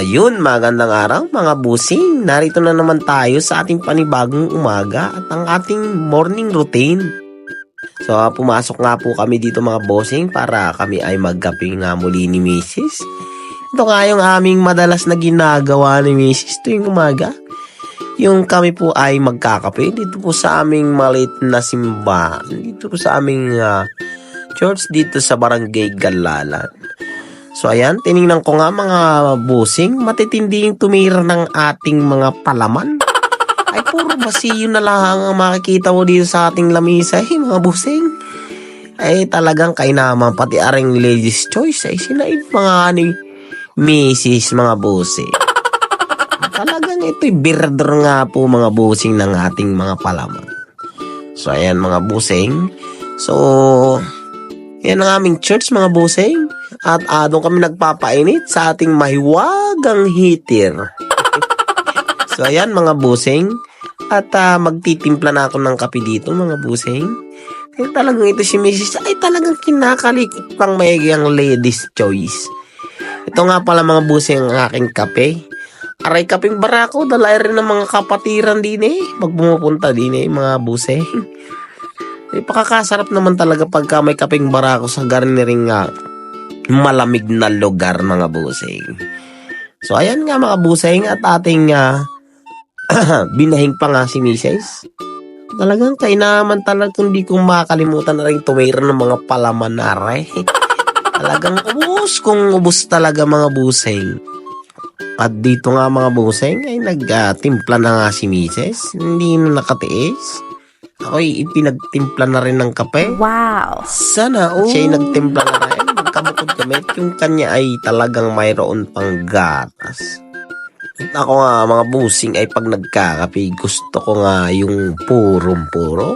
Yun, magandang araw mga busing. Narito na naman tayo sa ating panibagong umaga at ang ating morning routine. So, pumasok nga po kami dito mga bossing para kami ay magkape nga muli ni Mrs. Ito nga yung aming madalas na ginagawa ni Mrs. tuwing umaga. Yung kami po ay magkakape dito po sa aming maliit na simbahan. Dito po sa aming church dito sa Barangay Galalan. So ayan, tiningnan ko nga mga busing, matitindi yung tumira ng ating mga palaman. Ay puro basiyo na lang ang makikita mo dito sa ating lamisa mga busing. Ay talagang kainaman, pati aring ladies choice ay sinaib mga misis mga busing. Talagang ito'y birder nga po mga busing ng ating mga palaman. So ayan mga busing. So yan ang aming church mga busing. At doon kami nagpapainit sa ating mahiwagang heater. So ayan mga busing. At magtitimpla na ako ng kape dito mga busing. Kaya talagang ito si Mrs. ay talagang kinakalikot pang maigi ang ladies choice. Ito nga pala mga busing ang aking kape. Aray kaping barako, dalay rin ng mga kapatiran din pag bumupunta din mga busing. Pakakasarap naman talaga pagka may kaping barako sa garnering malamig na lugar mga busing. So ayan nga mga busing at ating binahing pa nga si Mrs. Talagang kainaman talaga hindi ko makakalimutan na rin tumira ng mga palaman na aray. Talagang ubus talaga mga busing. At dito nga mga busing ay nagtimpla na nga si Mrs. Hindi na nakatiis. Ako'y ipinagtimpla na rin ng kape. Wow! Sana siya'y nagtimpla na rin. Magkabukod kami. Yung kanya ay talagang mayroon pang gatas. At ako nga mga busing ay pag nagkakape, gusto ko nga yung purong-puro.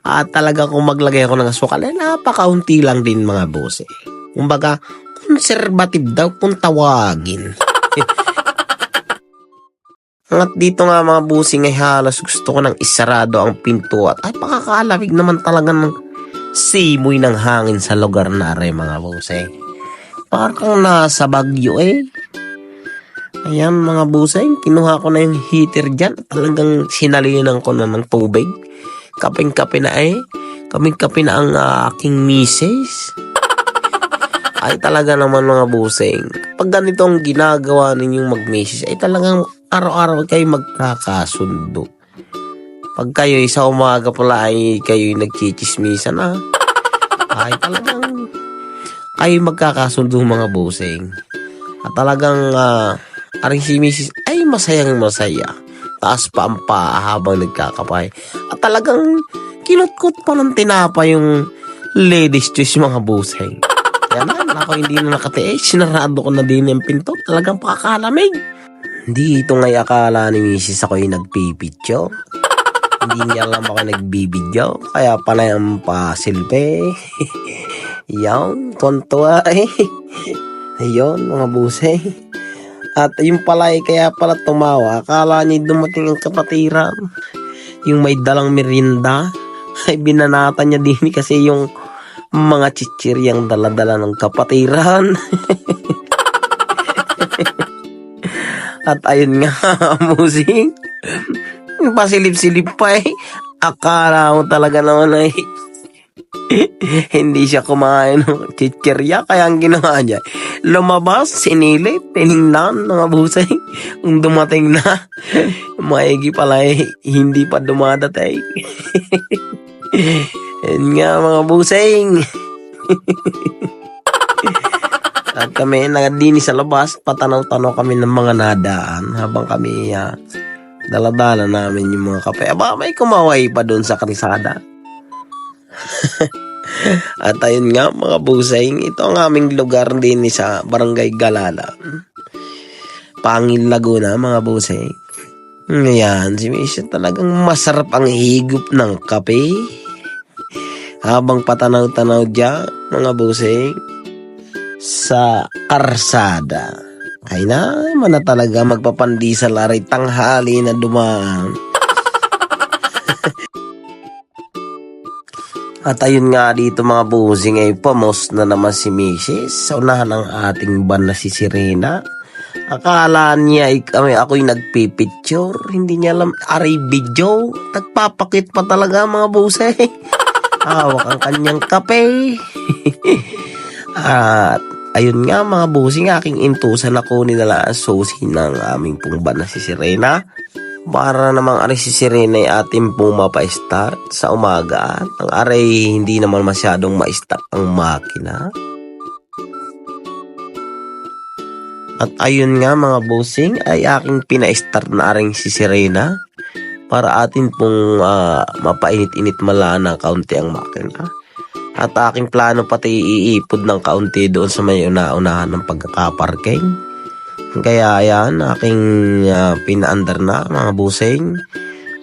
At talaga kung maglagay ako ng asukal, napakaunti lang din mga busing. Kumbaga, conservative daw kung tawagin. At dito nga mga busing ay halos gusto ko nang isarado ang pinto at ay pakakalamig naman talaga ng simoy ng hangin sa lugar na rin mga busing. Parang nasa Bagyo Ayan mga busing, kinuha ko na yung heater dyan at talagang sinalinan ko na ng tubig. Kaping-kape na kaming-kape na ang aking misis. Ay talaga naman mga busing. Pag ganitong ginagawa ninyong mag-misis ay talagang araw-araw kayo magkakasundo. Pag kayo sa umaga pala ay kayo nagchichismisan ay talagang kayo magkakasundo mga busing. At talagang aring si Mrs. ay masayang masaya. Taas pa ang paa habang nagkakapay. At talagang kinutkot pa ng tinapa yung ladies choice mga busing. Yan na, ako hindi na nakatiis. Sinarado ko na din yung pinto. Talagang pakakalamig. Hindi ito nga'y akala ni Mrs. ako'y nagpipityo. Hindi niya alam ako nagbibidyo. Kaya pala yung pasilpe. Yan, kontua Ayun, mga busay. At yung pala kaya pala tumawa. Akala niya dumating ang kapatiran. Yung may dalang merinda. Ay binanata niya din kasi yung mga chichiryang dala-dala ng kapatiran. At ayun nga, musing. Pasilip-silip pa Akala mo talaga naman hindi siya kumain ng chichirya. Kaya ang ginawa niya, lumabas, sinilip, tinignan mga busing. Kung dumating na, maigi pala hindi pa dumadating. Yan nga mga busing. At kami nagadini sa labas, patanaw-tanaw kami ng mga nadaan habang kami daladala namin yung mga kape. May kumaway pa doon sa karisada. At ayun nga mga busing, ito ang aming lugar din sa Barangay Galalan, Pangil, Laguna mga busing. Ngayon, si Misha talagang masarap ang higop ng kape. Habang patanaw-tanaw dyan, mga busing, sa karsada. Ay naman na talaga magpapandisal aray tanghali na dumaan. At ayun nga dito mga busing ay pamos na naman si Mrs. Sa unahan ng ating ban na si Serena. Akala niya ako'y nagpipicture. Hindi niya alam, aray video. Nagpapakit pa talaga mga buse. Hawak ang kanyang kape. At ayun nga mga busing, aking intusan ako nila ang susi ng aming pungba na si Sirena. Para namang aray si Sirena ay ating pong mapa-start sa umaga. Ang aray hindi naman masyadong ma-start ang makina. At ayun nga mga busing ay aking pina-start na aring si Sirena. Para atin pong mapainit-init malana kaunti ang makina. At aking plano pati iipod ng kaunti doon sa may una-unahan ng pagkakaparking. Kaya ayan, aking pinaandar na mga busing.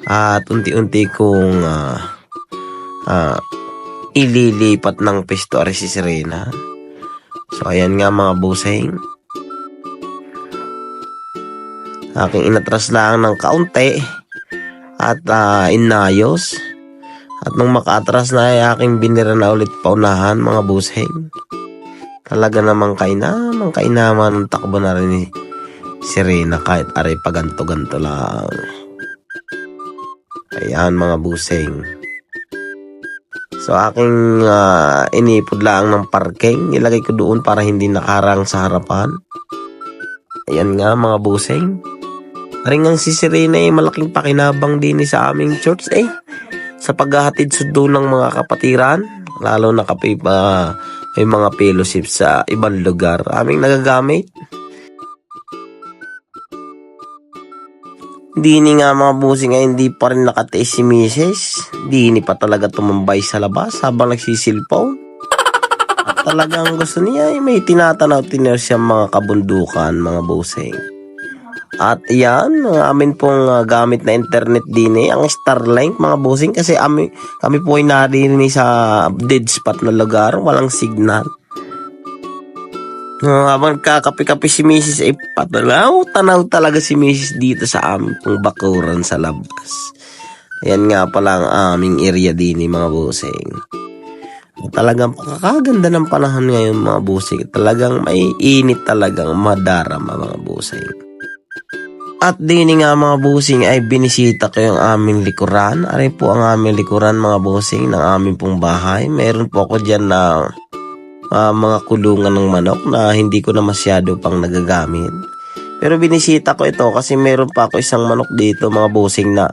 At unti-unti kong ililipat ng pisto ari si Sirena. So ayan nga mga busing. Aking inatras lang ng kaunti. At inayos. At nung makaatras na ay aking binira na ulit paunahan mga busing. Talaga namang kainaman ng takbo na rin ni Sirena kahit aray paganto-ganto lang. Ayan mga busing. So aking inipod lang ng parking. Nilagay ko doon para hindi nakarang sa harapan. Ayan nga mga busing. Aring ang si Sirena ay malaking pakinabang din sa aming church sa paghahatid sundo ng mga kapatiran. Lalo na may mga fellowship sa ibang lugar aming nagagamit. Dini nga mga busing ay hindi pa rin nakatiis si Mrs. Dini pa talaga tumambay sa labas habang nagsisilpon. At talagang gusto niya ay may tinatanaw-tinaw siya mga kabundukan mga busing. At yan, ang amin pong gamit na internet din ang Starlink mga busing kasi kami po ay narinig sa dead spot na lugar, walang signal. Habang kakapi-kapi si Mrs. ay tanaw talaga si Mrs. dito sa amin pong bakuran sa labas. Ayan nga pala ang aming area din mga busing. Talagang pakakaganda ng panahon ngayon mga busing. Talagang may init talagang madarama mga busing. At dini nga mga busing ay binisita ko yung aming likuran. Aray po ang aming likuran mga busing ng aming pong bahay. Meron po ako dyan na mga kulungan ng manok na hindi ko na masyado pang nagagamit. Pero binisita ko ito kasi meron pa ako isang manok dito mga busing na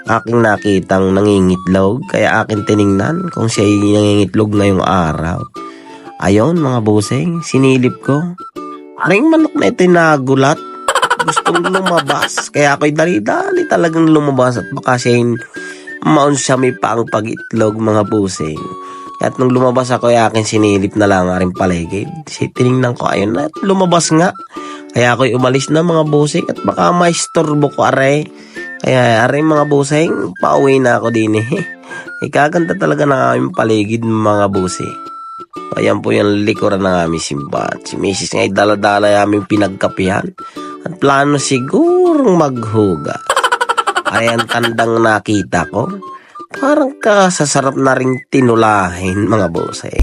aking nakitang nangingitlog. Kaya akin tiningnan kung siya ay nangingitlog ngayong araw. Ayun mga busing, sinilip ko. Aring manok na ito nagulat. Gustong lumabas. Kaya ako'y dali-dali talagang lumabas at baka siya maun siya may paang pag-itlog mga busing. At nung lumabas ako ay akin sinilip na lang aring paligid. Tinignan ko ayun at lumabas nga. Kaya ako'y umalis na mga busing at baka may storbo ko aray. Kaya aray mga busing, pauwi na ako din Ikaganda talaga ng aming paligid mga busing. Ayan po yung likuran ng aming simbahan. Si Mrs. nga ay dala-dala aming pinagkapihan. At plano sigurong maghuga. Ayan tandang nakita ko. Parang kasasarap na ring tinulahin mga bose.